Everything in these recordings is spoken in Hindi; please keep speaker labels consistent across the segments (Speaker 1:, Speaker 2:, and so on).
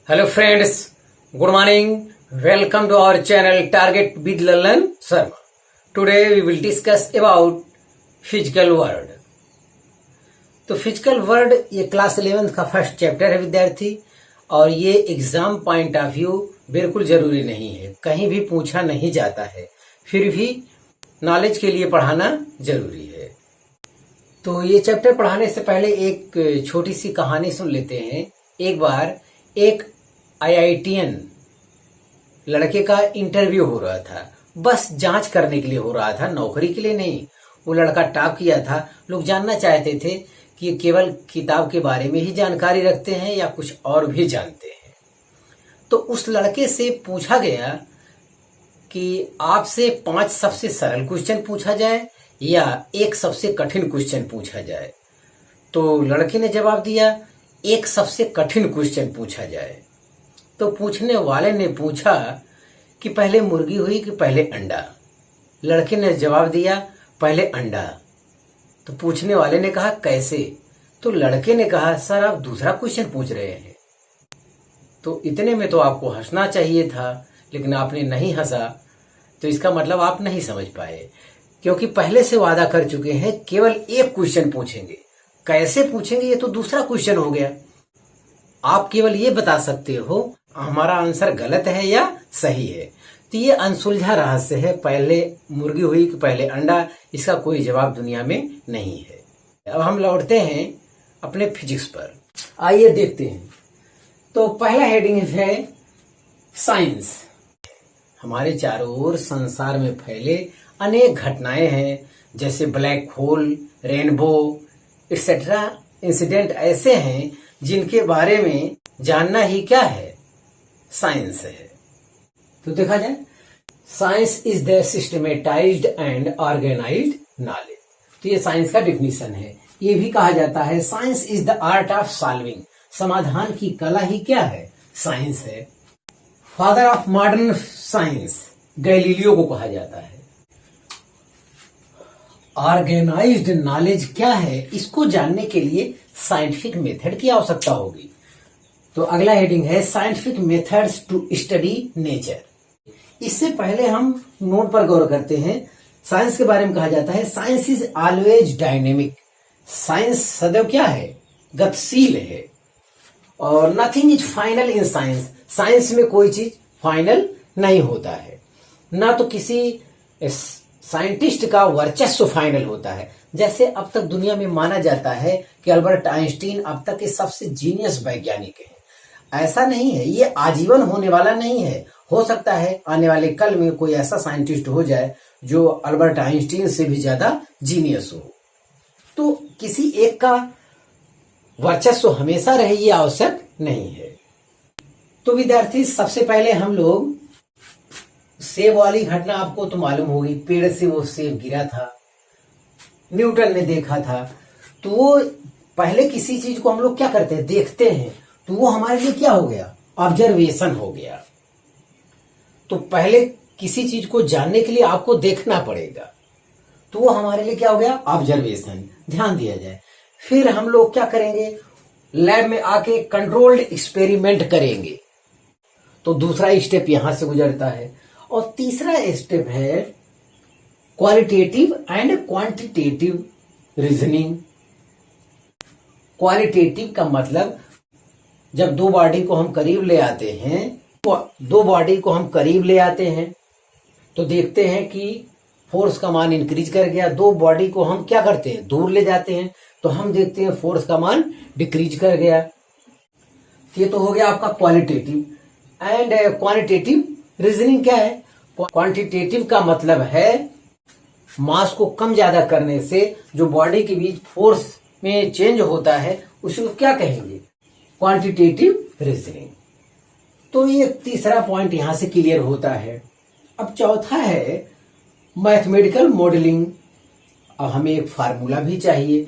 Speaker 1: Hello friends, good morning. Welcome to our channel Target with Lalan Sharma. Today we will discuss about physical word. तो फिजिकल वर्ड ये क्लास 11th का फर्स्ट चैप्टर है विद्यार्थी, और ये एग्जाम पॉइंट ऑफ व्यू बिल्कुल जरूरी नहीं है, कहीं भी पूछा नहीं जाता है, फिर भी नॉलेज के लिए पढ़ाना जरूरी है। तो ये चैप्टर पढ़ाने से पहले एक छोटी सी कहानी सुन लेते हैं। एक बार एक IITian लड़के का इंटरव्यू हो रहा था, बस जांच करने के लिए हो रहा था, नौकरी के लिए नहीं। वो लड़का टॉप किया था, लोग जानना चाहते थे कि ये केवल किताब के बारे में ही जानकारी रखते हैं या कुछ और भी जानते हैं। तो उस लड़के से पूछा गया कि आपसे 5 सबसे सरल क्वेश्चन पूछा जाए या एक सबसे कठिन क्वेश्चन पूछा जाए। तो लड़के ने जवाब दिया एक सबसे कठिन क्वेश्चन पूछा जाए। तो पूछने वाले ने पूछा कि पहले मुर्गी हुई कि पहले अंडा। लड़के ने जवाब दिया पहले अंडा। तो पूछने वाले ने कहा कैसे? तो लड़के ने कहा सर आप दूसरा क्वेश्चन पूछ रहे हैं। तो इतने में तो आपको हंसना चाहिए था, लेकिन आपने नहीं हंसा, तो इसका मतलब आप नहीं समझ पाए, क्योंकि पहले से वादा कर चुके हैं केवल एक क्वेश्चन पूछेंगे। कैसे पूछेंगे ये तो दूसरा क्वेश्चन हो गया। आप केवल ये बता सकते हो हमारा आंसर गलत है या सही है। तो ये अनसुलझा रहस्य है, पहले मुर्गी हुई कि पहले अंडा, इसका कोई जवाब दुनिया में नहीं है। अब हम लौटते हैं अपने फिजिक्स पर, आइए देखते हैं। तो पहला हेडिंग है साइंस। हमारे चारों ओर संसार में फैले अनेक घटनाएं हैं, जैसे black hole, rainbow etcetera incident ऐसे हैं जिनके बारे में जानना ही क्या है, साइंस है। तो देखा जाए, science is the systematized and organized knowledge. तो ये साइंस का डिफिनीशन है। ये भी कहा जाता है science is the art of solving. समाधान की कला ही क्या है, साइंस है। Father of modern science Galileo को कहा जाता है। ऑर्गेनाइज्ड नॉलेज क्या है, इसको जानने के लिए साइंटिफिक मेथड की आवश्यकता होगी। तो अगला हेडिंग है scientific methods to study nature. इससे पहले हम नोट पर गौर करते हैं। साइंस के बारे में कहा जाता है science is always dynamic. Science सदैव क्या है, गतिशील है। और nothing is final in science. Science में कोई चीज फाइनल नहीं होता है, ना तो किसी साइंटिस्ट का वर्चस्व फाइनल होता है। जैसे अब तक दुनिया में माना जाता है कि अल्बर्ट आइंस्टीन अब तक के सबसे जीनियस वैज्ञानिक हैं। ऐसा नहीं है, ये आजीवन होने वाला नहीं है। हो सकता है आने वाले कल में कोई ऐसा साइंटिस्ट हो जाए जो अल्बर्ट आइंस्टीन से भी ज्यादा जीनियस हो। तो किसी एक का वर्चस्व हमेशा रहे ये आवश्यक नहीं है। तो विद्यार्थी, सबसे पहले हम लोग सेब वाली घटना आपको तो मालूम होगी, पेड़ से वो सेब गिरा था, न्यूटन ने देखा था। तो वो पहले किसी चीज को हम लोग क्या करते हैं, देखते हैं, तो वो हमारे लिए क्या हो गया, ऑब्जर्वेशन हो गया। तो पहले किसी चीज को जानने के लिए आपको देखना पड़ेगा, तो वो हमारे लिए क्या हो गया, ऑब्जर्वेशन। ध्यान दिया जाए। फिर हम लोग क्या करेंगे, लैब में आके कंट्रोल्ड एक्सपेरिमेंट करेंगे। तो दूसरा स्टेप यहां से गुजरता है। और तीसरा स्टेप है qualitative and quantitative reasoning. Qualitative का मतलब जब दो बॉडी को हम करीब ले आते हैं, तो देखते हैं कि फोर्स का मान इंक्रीज कर गया। दो बॉडी को हम क्या करते हैं, दूर ले जाते हैं, तो हम देखते हैं फोर्स का मान डिक्रीज कर गया। ये तो हो गया आपका क्वालिटेटिव। एंड क्वांटिटेटिव रीजनिंग क्या है, क्वांटिटेटिव का मतलब है मास को कम ज्यादा करने से जो बॉडी के बीच फोर्स में चेंज होता है, उसको क्या कहेंगे, क्वांटिटेटिव रीजनिंग। तो ये तीसरा पॉइंट यहां से क्लियर होता है। अब चौथा है मैथमेटिकल मॉडलिंग। अब हमें एक फार्मूला भी चाहिए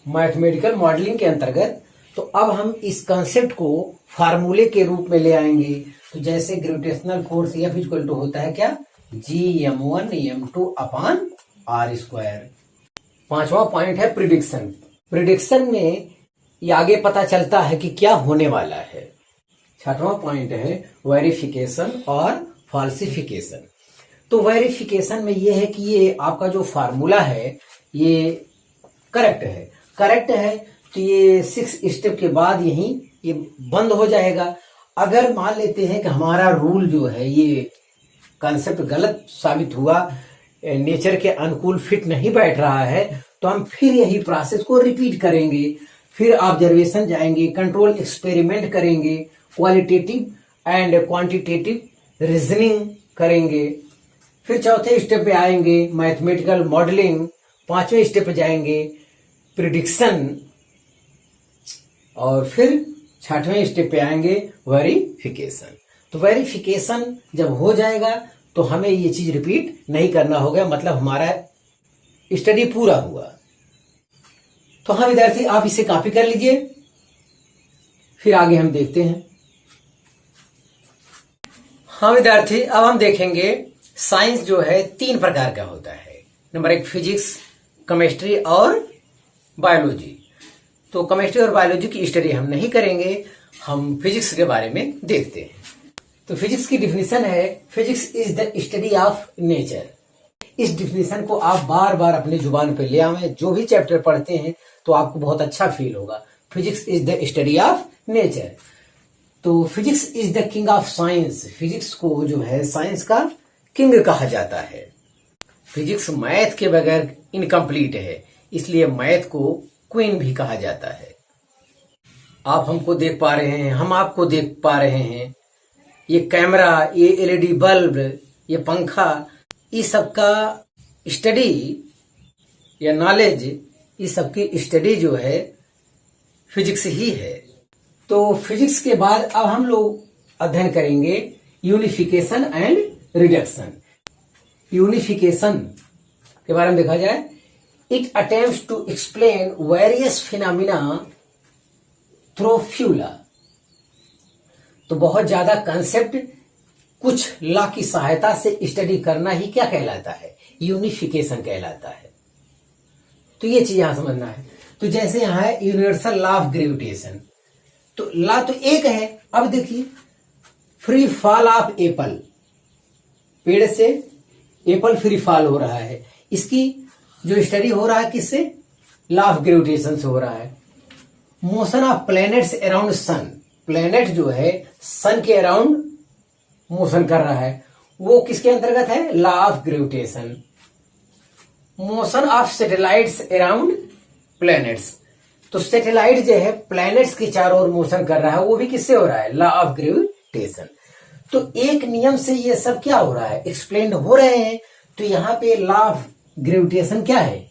Speaker 1: मैथमेटिकल मॉडलिंग के अंतर्गत। तो अब हम इस कंसेप्ट को फार्मूले के रूप में ले आएंगे। तो जैसे gravitational force F equal to होता है क्या, Gm1 m2 अपॉन r²। पांचवा पॉइंट है प्रिडिक्शन। प्रिडिक्शन में ये आगे पता चलता है कि क्या होने वाला है। छठवां पॉइंट है वेरिफिकेशन और फॉल्सिफिकेशन। तो वेरिफिकेशन में ये है कि ये आपका जो फार्मूला है ये करेक्ट है तो ये 6 स्टेप के बाद यही ये बंद हो जाएगा। अगर मान लेते हैं कि हमारा रूल जो है ये कॉन्सेप्ट गलत साबित हुआ, नेचर के अनुकूल फिट नहीं बैठ रहा है, तो हम फिर यही प्रोसेस को रिपीट करेंगे, फिर ऑब्जर्वेशन जाएंगे, कंट्रोल एक्सपेरिमेंट करेंगे, क्वालिटेटिव एंड क्वांटिटेटिव रीजनिंग करेंगे, फिर चौथे स्टेप पे आएंगे मैथमेटिकल मॉडलिंग, पांचवें स्टेप पे जाएंगे प्रिडिक्शन, और फिर छठवें स्टेप पे आएंगे वेरिफिकेशन। तो वेरिफिकेशन जब हो जाएगा तो हमें ये चीज रिपीट नहीं करना होगा, मतलब हमारा स्टडी पूरा हुआ। तो हाँ विद्यार्थी, आप इसे कॉपी कर लीजिए, फिर आगे हम देखते हैं। हाँ विद्यार्थी, अब हम देखेंगे साइंस जो है 3 प्रकार का होता है। नंबर 1 फिजिक्स, केमिस्ट्री और बायोलॉजी। तो केमिस्ट्री और बायोलॉजी की स्टडी हम नहीं करेंगे, हम फिजिक्स के बारे में देखते हैं। तो फिजिक्स की डिफिनीशन है physics is the study of nature. इस डिफिनीशन को आप बार बार अपने जुबान पे ले आवें, जो भी चैप्टर पढ़ते हैं तो आपको बहुत अच्छा फील होगा। Physics is the study of nature. तो physics is the king of science. Physics को जो है साइंस का किंग कहा जाता है। फिजिक्स मैथ के बगैर इनकम्प्लीट है, इसलिए मैथ को क्वीन भी कहा जाता है। आप हमको देख पा रहे हैं, हम आपको देख पा रहे हैं, ये कैमरा, ये एलईडी बल्ब, ये पंखा, इस सब का स्टडी या नॉलेज, इस सब की स्टडी जो है फिजिक्स ही है। तो फिजिक्स के बाद अब हम लोग अध्ययन करेंगे यूनिफिकेशन एंड रिडक्शन। यूनिफिकेशन के बारे में देखा जाए, it attempts to explain various phenomena through formula. तो बहुत ज्यादा कंसेप्ट कुछ लॉ की सहायता से स्टडी करना ही क्या कहलाता है? यूनिफिकेशन कहलाता है। तो ये चीज यहां समझना है। तो जैसे यहां है यूनिवर्सल लॉ ऑफ ग्रेविटेशन, तो लॉ तो एक है। अब देखिए फ्री फॉल ऑफ एप्पल, पेड़ से एप्पल फ्री फॉल हो रहा है, इसकी जो स्टडी हो रहा है किससे? लॉ ऑफ ग्रेविटेशन से हो रहा है। Motion of planets around sun, planet जो है सन के अराउंड मोशन कर रहा है, वो किसके अंतर्गत है? Law of gravitation. Motion of satellites around planets, तो सैटेलाइट जो है प्लैनेट्स के चारों ओर मोशन कर रहा है, वो भी किससे हो रहा है? Law of gravitation. तो एक नियम से ये सब क्या हो रहा है? एक्सप्लेन हो रहे हैं। तो यहां पे लॉ ऑफ ग्रेविटेशन क्या है?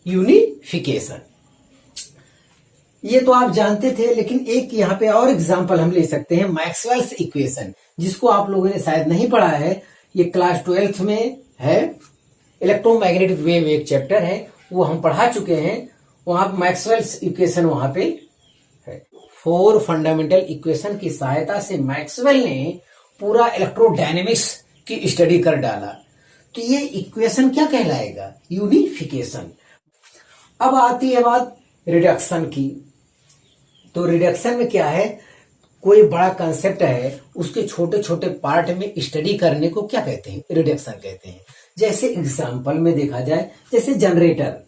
Speaker 1: यूनिफिकेशन। ये तो आप जानते थे, लेकिन एक यहाँ पे और एग्जांपल हम ले सकते हैं, मैक्सवेल्स इक्वेशन, जिसको आप लोगों ने शायद नहीं पढ़ा है। ये क्लास 12th में है, इलेक्ट्रोमैग्नेटिक वेव एक चैप्टर है, वो हम पढ़ा चुके हैं। वहां मैक्सवेल्स इक्वेशन वहां पे है। 4 फंडामेंटल इक्वेशन की सहायता से मैक्सवेल ने पूरा इलेक्ट्रोडायनेमिक्स की स्टडी कर डाला। तो ये इक्वेशन क्या कहलाएगा? यूनिफिकेशन। अब आती है बात रिडक्शन की। तो रिडक्शन में क्या है? कोई बड़ा कंसेप्ट है, उसके छोटे छोटे पार्ट में स्टडी करने को क्या कहते हैं? रिडक्शन कहते हैं। जैसे एग्जांपल में देखा जाए, जैसे generator.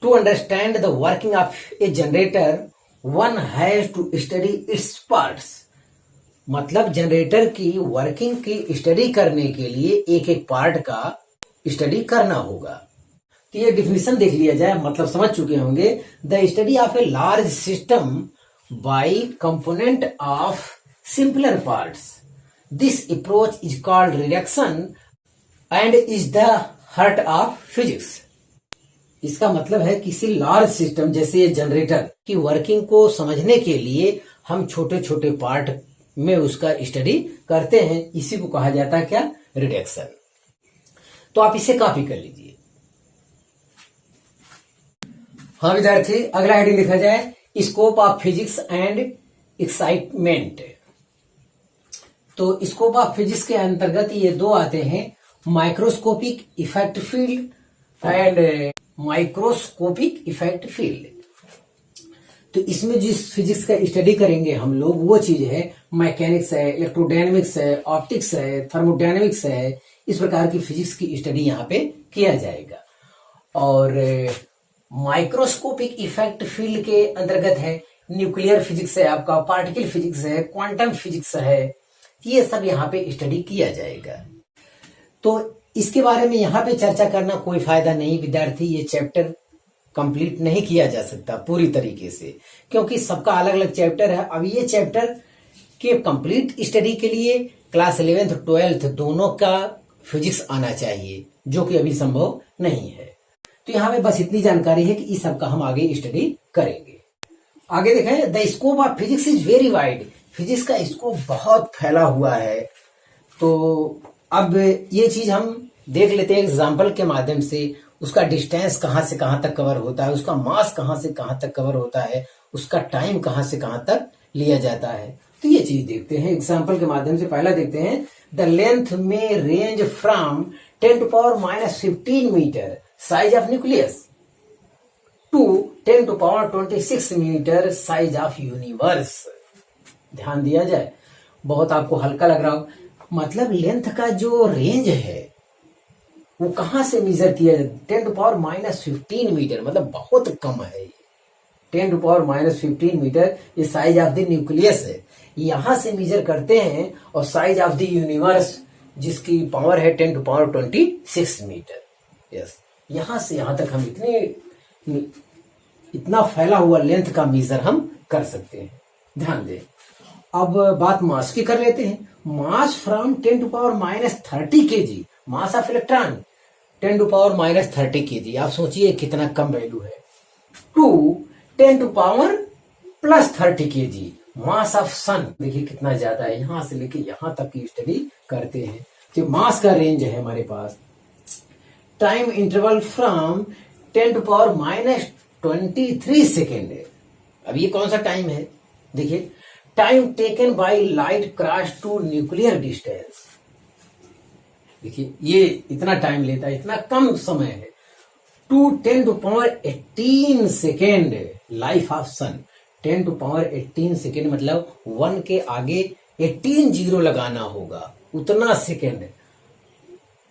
Speaker 1: To understand the working of a generator one has to study its parts. मतलब जनरेटर की वर्किंग की स्टडी करने के लिए एक एक पार्ट का स्टडी करना होगा। तो ये डिफिनेशन देख लिया जाए, मतलब समझ चुके होंगे। The study of a large system by component of simpler parts, this approach is called reduction and is the heart of physics. इसका मतलब है किसी लार्ज सिस्टम जैसे ये जनरेटर की वर्किंग को समझने के लिए हम छोटे छोटे पार्ट में उसका स्टडी करते हैं। इसी को कहा जाता है क्या? रिडक्शन। तो आप इसे कॉपी कर लीजिए। हाँ विद्यार्थी, अगला हेडिंग देखा जाए, scope of physics and excitement. तो स्कोप ऑफ फिजिक्स के अंतर्गत ये 2 आते हैं, microscopic effect field and microscopic effect field. तो इसमें जिस फिजिक्स का स्टडी करेंगे हम लोग वो चीज है मैकेनिक्स है, इलेक्ट्रोडायनेमिक्स है, ऑप्टिक्स है, थर्मोडायनेमिक्स है। इस प्रकार की फिजिक्स की स्टडी यहाँ पे किया जाएगा। और माइक्रोस्कोपिक इफेक्ट फील्ड के अंतर्गत है न्यूक्लियर फिजिक्स है, आपका पार्टिकल फिजिक्स है, क्वांटम फिजिक्स है, ये सब यहाँ पे स्टडी किया जाएगा। तो इसके बारे में यहाँ पे चर्चा करना कोई फायदा नहीं विद्यार्थी, ये चैप्टर कंप्लीट नहीं किया जा सकता पूरी तरीके से, क्योंकि सबका अलग अलग चैप्टर है। अब ये चैप्टर के कंप्लीट स्टडी के लिए क्लास 11th 12th दोनों का फिजिक्स आना चाहिए, जो कि अभी संभव नहीं है। तो यहाँ पे बस इतनी जानकारी है कि इस सब का हम आगे स्टडी करेंगे। आगे देखें, the scope of physics is very wide. Physics का स्कोप बहुत फैला हुआ है। तो अब ये चीज हम देख लेते हैं एग्जाम्पल के माध्यम से। उसका डिस्टेंस कहाँ से कहाँ तक कवर होता है, उसका मास कहाँ से कहाँ तक कवर होता है, उसका टाइम कहाँ से कहाँ तक लिया जाता है। तो ये चीज देखते हैं एग्जाम्पल के माध्यम से। पहला देखते हैं, द लेंथ में range from 10⁻⁻15 metre size of nucleus to 10⁻26 metre size of universe. ध्यान दिया जाए, बहुत आपको हल्का लग रहा हो, मतलब लेंथ का जो रेंज है वो कहां से मेजर किया जाए, 10⁻⁻15 मीटर, मतलब बहुत कम है। 10⁻⁻15 मीटर ये साइज ऑफ द न्यूक्लियस है, यहां से मेजर करते हैं। और साइज ऑफ द यूनिवर्स जिसकी पावर है 10⁻26 मीटर। यस, यहां से यहां तक हम इतना फैला हुआ लेंथ का मेजर हम कर सकते हैं। ध्यान दें। अब बात मास की कर लेते हैं। Mass from 10⁻30 kg, mass of electron 10⁻30 kg। आप सोचिए कितना कम वैल्यू है। टू 10⁻+30 kg, मास ऑफ सन, देखिए कितना ज्यादा है। यहां से लेके यहां तक की स्टडी करते हैं। तो मास का रेंज है हमारे पास। टाइम इंटरवल फ्रॉम 10⁻23 सेकेंड है। अब ये कौन सा टाइम है, देखिए, time taken by light cross to nuclear distance. देखिए ये इतना टाइम लेता है, इतना कम समय है। To 10⁻18 second life of sun. 10⁻18 second मतलब 1 के आगे 18 जीरो लगाना होगा, उतना सेकेंड।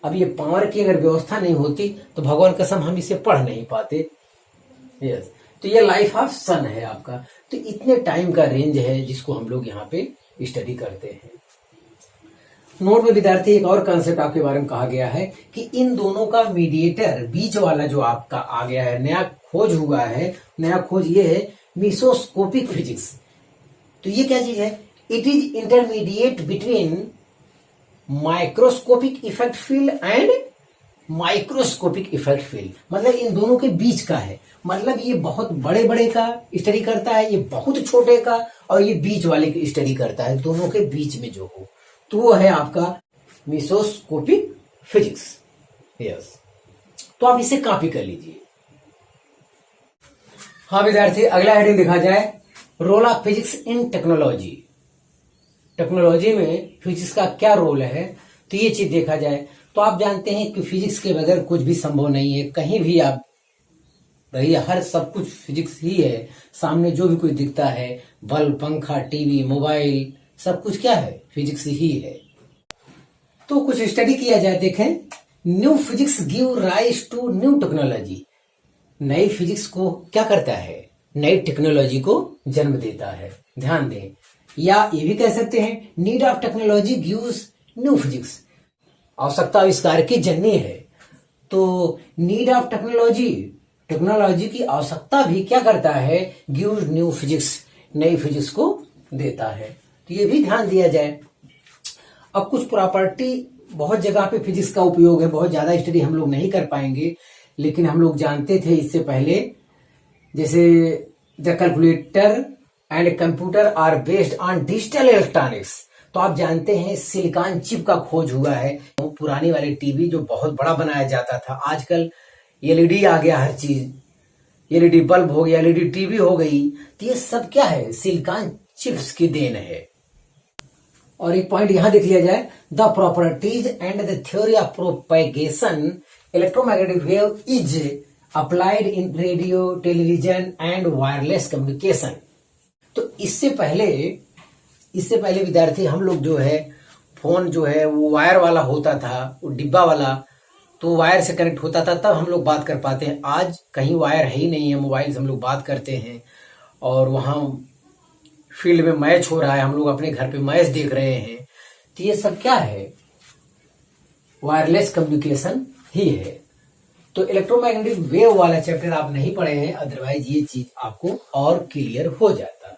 Speaker 1: अब ये पावर की अगर व्यवस्था नहीं होती तो भगवान कसम हम इसे पढ़ नहीं पाते। यस, तो ये लाइफ ऑफ सन है आपका। तो इतने टाइम का रेंज है जिसको हम लोग यहाँ पे स्टडी करते हैं। नोट में विद्यार्थी एक और कंसेप्ट आपके बारे में कहा गया है कि इन दोनों का मीडिएटर बीच वाला जो आपका आ गया है, नया खोज हुआ है, नया खोज ये है मीसोस्कोपिक फिजिक्स। तो ये क्या चीज है, it is intermediate between microscopic effect field and microscopic effect field, मतलब इन दोनों के बीच का है। मतलब ये बहुत बड़े बड़े का स्टडी करता है, ये बहुत छोटे का, और ये बीच वाले की स्टडी करता है, दोनों के बीच में जो हो, तो वो है आपका मीसोस्कोपिक फिजिक्स। यस, तो आप इसे कॉपी कर लीजिए। हाँ विद्यार्थी, अगला हेडिंग देखा जाए, role of physics in technology. Technology में फिजिक्स का क्या रोल है, तो ये चीज देखा जाए तो आप जानते हैं कि फिजिक्स के बगैर कुछ भी संभव नहीं है। कहीं भी आप रहिए, हर सब कुछ फिजिक्स ही है। सामने जो भी कोई दिखता है, बल्ब, पंखा, टीवी, मोबाइल, सब कुछ क्या है, फिजिक्स ही है। तो कुछ स्टडी किया जाए, देखें, new physics give rise to new technology. नई फिजिक्स को क्या करता है, नई टेक्नोलॉजी को जन्म देता है। ध्यान दें, या ये भी कह सकते हैं need of technology gives new physics. आवश्यकता आविष्कार की जननी है, तो नीड ऑफ टेक्नोलॉजी, टेक्नोलॉजी की आवश्यकता भी क्या करता है, गिव्स न्यू फिजिक्स, नई फिजिक्स को देता है। तो ये भी ध्यान दिया जाए। अब कुछ प्रॉपर्टी, बहुत जगह पे फिजिक्स का उपयोग है, बहुत ज्यादा स्टडी हम लोग नहीं कर पाएंगे, लेकिन हम लोग जानते थे इससे पहले, जैसे the calculator and computer are based on digital electronics. तो आप जानते हैं सिलिकॉन चिप का खोज हुआ है। पुरानी वाले टीवी जो बहुत बड़ा बनाया जाता था, आजकल एलईडी आ गया, हर चीज एलईडी बल्ब हो गया, एलईडी टीवी हो गई, तो ये सब क्या है, सिलिकॉन चिप्स की देन है। और एक पॉइंट यहां देख लिया जाए, the properties and the theory of propagation electromagnetic wave is applied in radio, television and wireless communication. तो इससे पहले विद्यार्थी हम लोग जो है फोन जो है वो वायर वाला होता था, वो डिब्बा वाला, तो वायर से कनेक्ट होता था तब हम लोग बात कर पाते हैं। आज कहीं वायर है ही नहीं है, मोबाइल से हम लोग बात करते हैं और वहाँ फील्ड में मैच हो रहा है, हम लोग अपने घर पे मैच देख रहे हैं। तो ये सब क्या है? वायरलेस कम्युनिकेशन ही है। तो इलेक्ट्रोमैग्नेटिक वेव वाला चैप्टर आप नहीं पढ़े हैं, अदरवाइज ये चीज आपको और क्लियर हो जाता।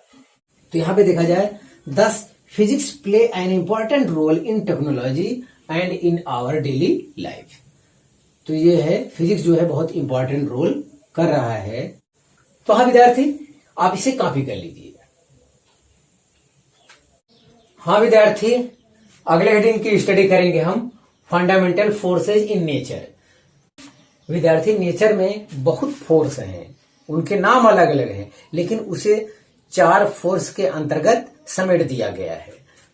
Speaker 1: तो यहाँ पे देखा जाए 10 physics play an important role in technology and in our daily life. तो ये है फिजिक्स जो है बहुत इंपॉर्टेंट रोल कर रहा है। तो हाँ विद्यार्थी, आप इसे कॉपी कर लीजिए। हाँ विद्यार्थी, अगले हेडिंग की स्टडी करेंगे हम फंडामेंटल फोर्सेज इन नेचर। विद्यार्थी, नेचर में बहुत फोर्स हैं, उनके नाम अलग अलग हैं, लेकिन उसे 4 फोर्स के अंतर्गत समेट दिया गया है।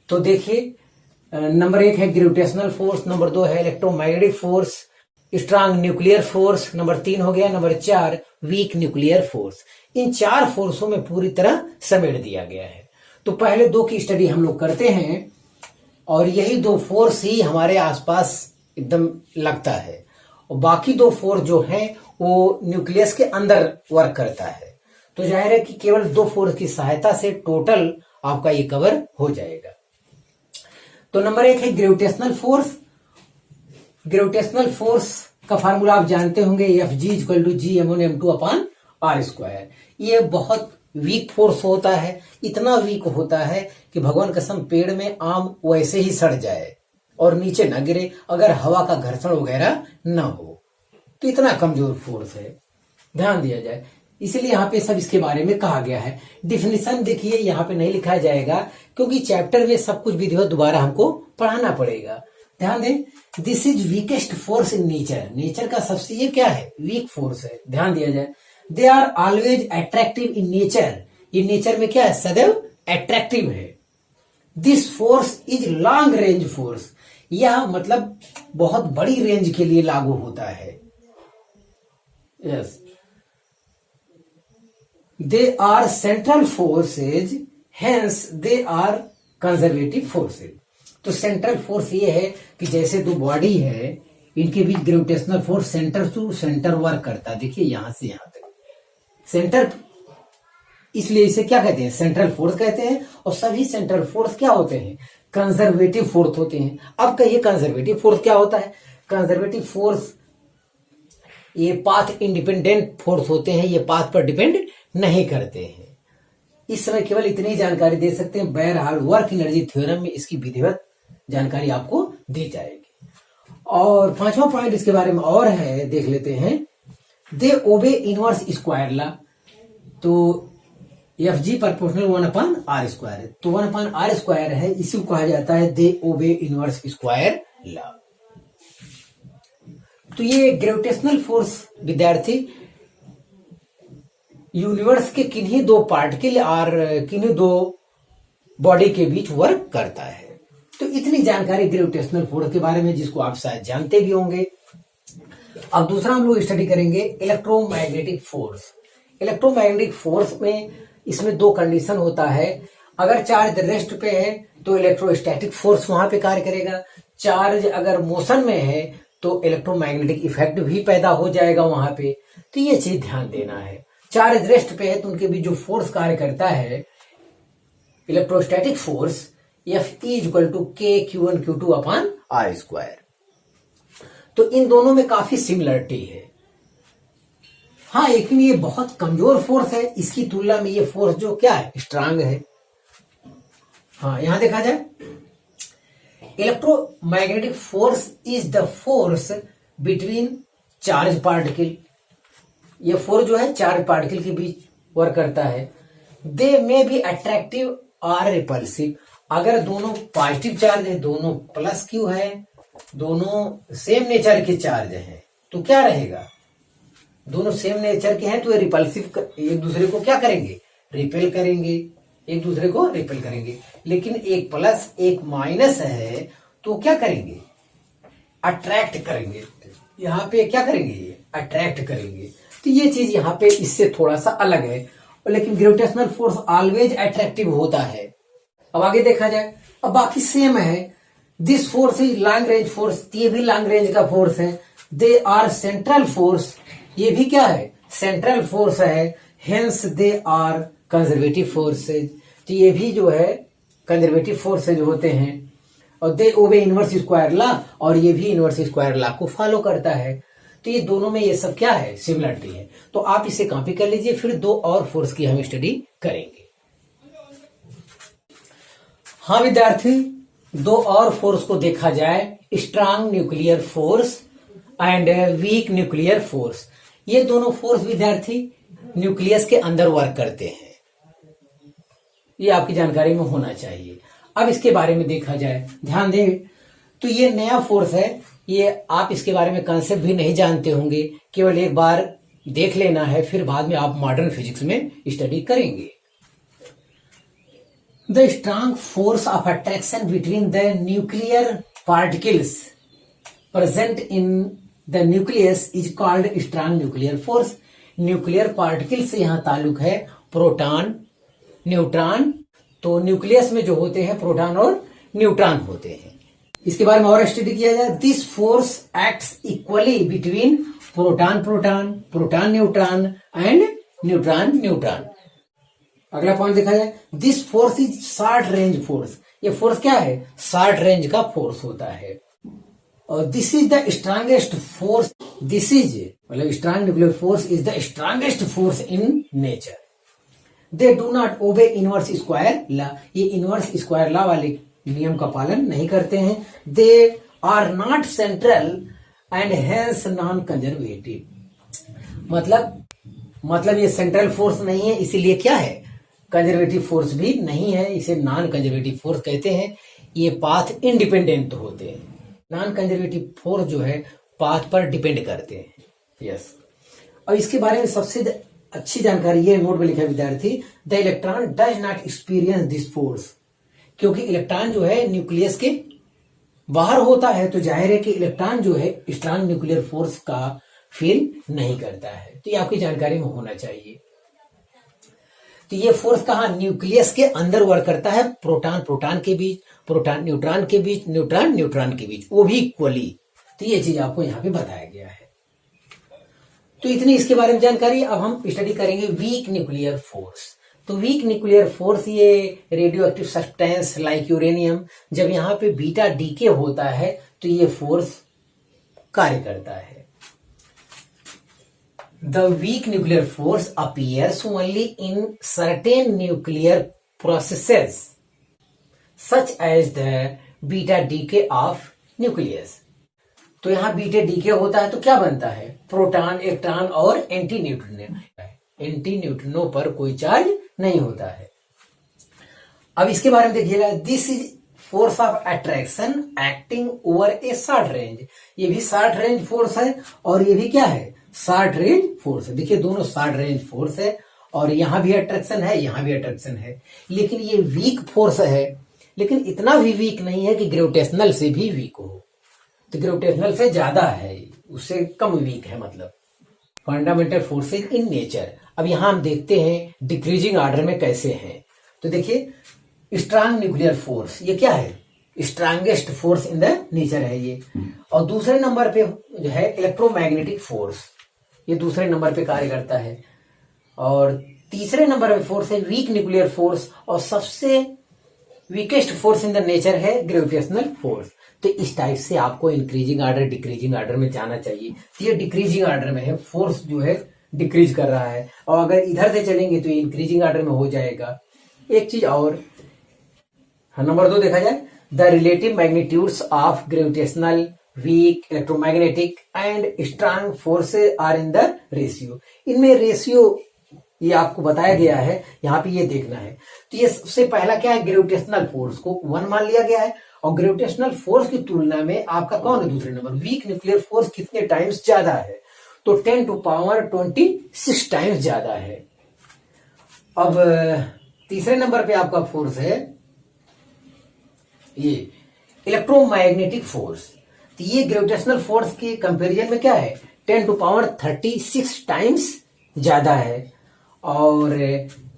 Speaker 1: तो देखिए, नंबर 1 है ग्रेविटेशनल फोर्स, नंबर 2 है electromagnetic force, strong nuclear force, number 3 हो गया, नंबर 4 वीक न्यूक्लियर फोर्स। इन 4 फोर्सों में पूरी तरह समेट दिया गया है। तो पहले 2 की स्टडी हम लोग करते हैं और यही 2 फोर्स ही हमारे आसपास एकदम लगता है, और बाकी 2 फोर्स जो है वो न्यूक्लियस के अंदर वर्क करता है। तो जाहिर है कि केवल 2 फोर्स की सहायता से टोटल आपका ये कवर हो जाएगा। तो नंबर 1 है ग्रेविटेशनल फोर्स। ग्रेविटेशनल फोर्स का फार्मूला आप जानते होंगे, Fg=G(m1m2/r²। ये बहुत वीक फोर्स होता है, इतना वीक होता है कि भगवान कसम पेड़ में आम वैसे ही सड़ जाए और नीचे न गिरे अगर हवा का घर्षण वगैरह न हो। तो इतना कमजोर फोर्स है, ध्यान दिया जाए। इसलिए यहाँ पे सब इसके बारे में कहा गया है। डिफिनीशन देखिए यहाँ पे नहीं लिखा जाएगा क्योंकि चैप्टर में सब कुछ विधिवत दोबारा हमको पढ़ाना पड़ेगा। ध्यान दें, this is weakest force in nature. Nature का सबसे ये क्या है? वीक फोर्स है। ध्यान दिया जाए, they are always attractive in nature. ये नेचर में क्या है? सदैव अट्रैक्टिव है। This force is long range force. यह मतलब बहुत बड़ी रेंज के लिए लागू होता है। Yes, they are central forces, hence they are conservative forces. तो सेंट्रल फोर्स ये है कि जैसे 2 बॉडी है, इनके बीच gravitational force centre to centre work करता है। देखिए यहां से यहां तक सेंटर, इसलिए इसे क्या कहते हैं? सेंट्रल फोर्स कहते हैं। और सभी सेंट्रल फोर्स क्या होते हैं? कंजर्वेटिव फोर्स होते हैं। अब कहिए कंजर्वेटिव फोर्स क्या होता है? कंजर्वेटिव फोर्स ये पाथ इंडिपेंडेंट फोर्स होते हैं, ये पाथ पर डिपेंड नहीं करते हैं। इस समय केवल इतनी जानकारी दे सकते हैं, बहरहाल वर्क एनर्जी थ्योरम में इसकी विधिवत जानकारी आपको दी जाएगी। और 5वां पॉइंट इसके बारे में और है, देख लेते हैं। दे ओबे इनवर्स स्क्वायर लॉ। तो Fg प्रोपोर्शनल 1/r²। तो 1/r² है, इसी को कहा जाता है दे ओबे इनवर्स स्क्वायर लॉ। तो ये ग्रेविटेशनल फोर्स विद्यार्थी यूनिवर्स के किन्हीं 2 पार्टिकल और किन्हीं 2 बॉडी के बीच वर्क करता है। तो इतनी जानकारी ग्रेविटेशनल फोर्स के बारे में, जिसको आप शायद जानते भी होंगे। अब दूसरा हम लोग स्टडी करेंगे इलेक्ट्रोमैग्नेटिक फोर्स। इलेक्ट्रोमैग्नेटिक फोर्स में इसमें 2 कंडीशन होता है। अगर चार्ज रेस्ट पे है तो इलेक्ट्रोस्टैटिक फोर्स वहां पे कार्य करेगा। चार्ज अगर मोशन में है तो इलेक्ट्रोमैग्नेटिक इफेक्ट भी पैदा हो जाएगा वहां पे। तो ये चीज ध्यान देना है। चार्ज रेस्ट पे है तो उनके बीच जो फोर्स कार्य करता है इलेक्ट्रोस्टैटिक फोर्स, F=K(Q1Q2/r²। तो इन दोनों में काफी सिमिलरिटी है। हाँ, लेकिन ये बहुत कमजोर फोर्स है, इसकी तुलना में ये फोर्स जो क्या है? स्ट्रांग है। हाँ, यहां देखा जाए, electromagnetic force is the force between charge particle. ये फोर्स जो है चार्ज पार्टिकल के बीच वर्क करता है। दे मे बी अट्रैक्टिव और रिपल्सिव। अगर दोनों पॉजिटिव चार्ज है, दोनों प्लस क्यू है, दोनों सेम नेचर के चार्ज हैं, तो क्या रहेगा? दोनों सेम नेचर के हैं तो ये रिपल्सिव, एक दूसरे को क्या करेंगे? रिपेल करेंगे, एक दूसरे को रिपेल करेंगे। लेकिन एक प्लस एक माइनस है तो क्या करेंगे? अट्रैक्ट करेंगे। यहाँ पे क्या करेंगे? अट्रैक्ट करेंगे। तो ये चीज यहाँ पे इससे थोड़ा सा अलग है, लेकिन ग्रेविटेशनल फोर्स ऑलवेज अट्रैक्टिव होता है। अब आगे देखा जाए, अब बाकी सेम है। This force is long range force, ये भी लॉन्ग रेंज का फोर्स है। दे आर सेंट्रल फोर्स, ये भी क्या है, सेंट्रल फोर्स है। Hence they are conservative forces, तो ये भी जो है कंजर्वेटिव फोर्सेज होते हैं। और दे ओबे इनवर्स स्क्वायर लॉ, और ये भी इनवर्स स्क्वायर लॉ को फॉलो करता है। तो ये दोनों में ये सब क्या है, सिमिलरिटी है। तो आप इसे कॉपी कर लीजिए, फिर दो और फोर्स की हम स्टडी करेंगे। हाँ विद्यार्थी, दो और फोर्स को देखा जाए, strong nuclear force and week nuclear force. ये दोनों फोर्स विद्यार्थी न्यूक्लियस के अंदर वर्क करते हैं, ये आपकी जानकारी में होना चाहिए। अब इसके बारे में देखा जाए, ध्यान दें, तो ये नया फोर्स है, ये आप इसके बारे में कंसेप्ट भी नहीं जानते होंगे, केवल एक बार देख लेना है, फिर बाद में आप मॉडर्न फिजिक्स में स्टडी करेंगे। The strong force of attraction between the nuclear particles present in the nucleus is called strong nuclear force. Nuclear particle से यहाँ ताल्लुक है प्रोटॉन न्यूट्रॉन, तो न्यूक्लियस में जो होते हैं प्रोटॉन और न्यूट्रॉन होते हैं। इसके बारे में और स्टडी किया जाए, this force acts equally between proton proton, proton neutron and neutron neutron. अगला पॉइंट देखा जाए, this force is short range force. ये फोर्स क्या है, शॉर्ट रेंज का फोर्स होता है। और this is the strongest force, this is मतलब strong nuclear force is the strongest force in nature. They do not obey inverse square law, ये इनवर्स स्क्वायर लॉ वाले नियम का पालन नहीं करते हैं। They are not central and hence non conservative, मतलब ये सेंट्रल फोर्स नहीं है, इसीलिए क्या है, कंजर्वेटिव फोर्स भी नहीं है, इसे नॉन कंजर्वेटिव फोर्स कहते हैं। ये पाथ इंडिपेंडेंट होते हैं, नॉन कंजर्वेटिव फोर्स जो है पाथ पर डिपेंड करते हैं। यस, और इसके बारे में सबसे अच्छी जानकारी ये नोट में लिखा है विद्यार्थी, the electron does not experience this force, क्योंकि इलेक्ट्रॉन जो है न्यूक्लियस के बाहर होता है, तो जाहिर है कि इलेक्ट्रॉन जो है स्ट्रांग न्यूक्लियर फोर्स का फील नहीं करता है। तो ये आपकी जानकारी में होना चाहिए। तो ये फोर्स कहाँ, न्यूक्लियस के अंदर वर्क करता है, प्रोटॉन प्रोटॉन के बीच, प्रोटॉन न्यूट्रॉन के बीच, न्यूट्रॉन न्यूट्रॉन के बीच, वो भी इक्वली। तो ये चीज आपको यहाँ पे बताया गया है। तो इतनी इसके बारे में जानकारी। अब हम स्टडी करेंगे वीक न्यूक्लियर फोर्स। तो वीक न्यूक्लियर फोर्स, ये radio active substance like uranium, जब यहाँ पे बीटा डीके होता है तो ये फोर्स कार्य करता है। The weak nuclear force appears only in certain nuclear processes such as the beta decay of nucleus. तो यहाँ बीटा डीके होता है तो क्या बनता है, प्रोटॉन इलेक्ट्रॉन और एंटी न्यूट्रिनो। एंटी न्यूट्रिनो पर कोई चार्ज नहीं होता है। अब इसके बारे में देखिएगा, this is force of attraction acting over A short range. ये भी शॉर्ट रेंज फोर्स है और ये भी क्या है, शॉर्ट रेंज फोर्स है। देखिए दोनों शॉर्ट रेंज फोर्स है, और यहां भी अट्रैक्शन है, यहां भी अट्रैक्शन है, लेकिन ये वीक फोर्स है, लेकिन इतना भी वीक नहीं है कि ग्रेविटेशनल से भी वीक हो। तो ग्रेविटेशनल से ज्यादा है, उससे कम वीक है, मतलब फंडामेंटल फोर्सेज इन नेचर। अब यहां हम देखते हैं डिक्रीजिंग ऑर्डर में कैसे हैं। तो देखिए स्ट्रांग न्यूक्लियर फोर्स, ये क्या है, strongest force in the nature है ये। और दूसरे नंबर पे जो है इलेक्ट्रोमैग्नेटिक फोर्स, ये दूसरे नंबर पे कार्य करता है। और तीसरे नंबर पे फोर्स है वीक न्यूक्लियर फोर्स, और सबसे weakest force in the nature है ग्रेविटेशनल फोर्स। तो इस टाइप से आपको इंक्रीजिंग ऑर्डर डिक्रीजिंग ऑर्डर में जाना चाहिए। तो ये डिक्रीजिंग ऑर्डर में है, फोर्स जो है डिक्रीज कर रहा है, और अगर इधर से चलेंगे तो ये इंक्रीजिंग ऑर्डर में हो जाएगा। एक चीज और, नंबर 2 देखा जाए, the relative magnitudes of gravitational, weak, electromagnetic and strong forces are in the ratio. इनमें रेशियो ये आपको बताया गया है, यहाँ पे ये देखना है। तो ये सबसे पहला क्या है, ग्रेविटेशनल फोर्स को 1 मान लिया गया है, और ग्रेविटेशनल फोर्स की तुलना में आपका कौन है दूसरे नंबर, वीक न्यूक्लियर फोर्स कितने टाइम्स ज्यादा है, तो 10⁻26 टाइम्स ज्यादा है। अब तीसरे नंबर पे आपका फोर्स है ये इलेक्ट्रोमैग्नेटिक फोर्स। तो ये ग्रेविटेशनल फोर्स के कंपैरिजन में क्या है, 10⁻36 टाइम्स ज्यादा है। और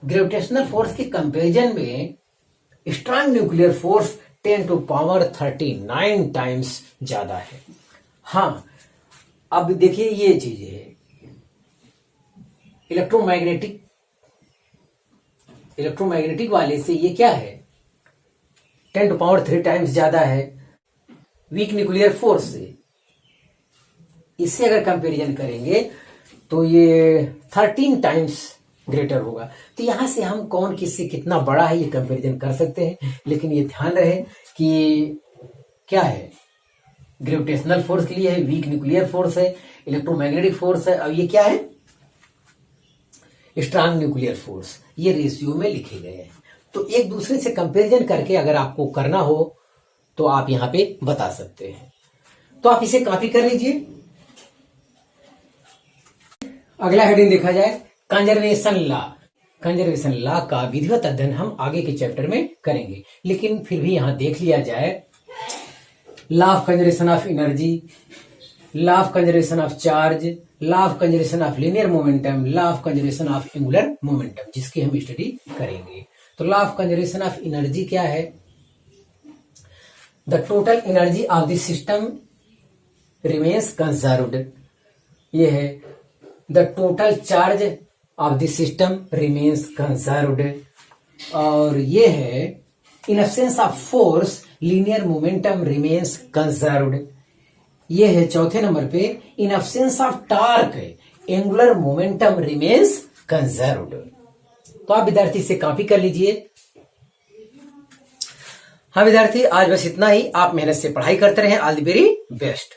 Speaker 1: ग्रेविटेशनल फोर्स के कंपैरिजन में स्ट्रॉन्ग न्यूक्लियर फोर्स 10⁻39 टाइम्स ज्यादा है। हाँ, अब देखिए ये चीज है इलेक्ट्रोमैग्नेटिक वाले से ये क्या है, 10⁻³ टाइम्स ज्यादा है वीक न्यूक्लियर फोर्स से। इससे अगर कंपैरिजन करेंगे तो ये 13 टाइम्स ग्रेटर होगा। तो यहां से हम कौन किससे कितना बड़ा है ये कंपैरिजन कर सकते हैं, लेकिन ये ध्यान रहे कि क्या है, ग्रेविटेशनल फोर्स के लिए है, वीक न्यूक्लियर फोर्स है, इलेक्ट्रोमैग्नेटिक फोर्स है, और ये क्या है, स्ट्रॉन्ग न्यूक्लियर फोर्स। ये रेशियो में लिखे गए हैं। तो एक दूसरे से कंपैरिजन करके अगर आपको करना हो तो आप यहां पे बता सकते हैं। तो आप इसे कॉपी कर लीजिए। अगला हेडिंग देखा जाए, कंजर्वेशन लॉ। कंजर्वेशन लॉ का विधिवत अध्ययन हम आगे के चैप्टर में करेंगे, लेकिन फिर भी यहां देख लिया जाए law of conservation of energy, law of conservation of charge, law of conservation of linear momentum, law of conservation of angular momentum, जिसकी हम स्टडी करेंगे। तो law of conservation of energy क्या है, the total energy of the system remains conserved. ये है the total charge of the system remains conserved. और ये है in absence of force linear momentum remains conserved. ये है चौथे नंबर पे, in absence of torque angular momentum remains conserved. तो आप विद्यार्थी से कॉपी कर लीजिए। हाँ विद्यार्थी, आज बस इतना ही। आप मेहनत से पढ़ाई करते रहें। All the very best.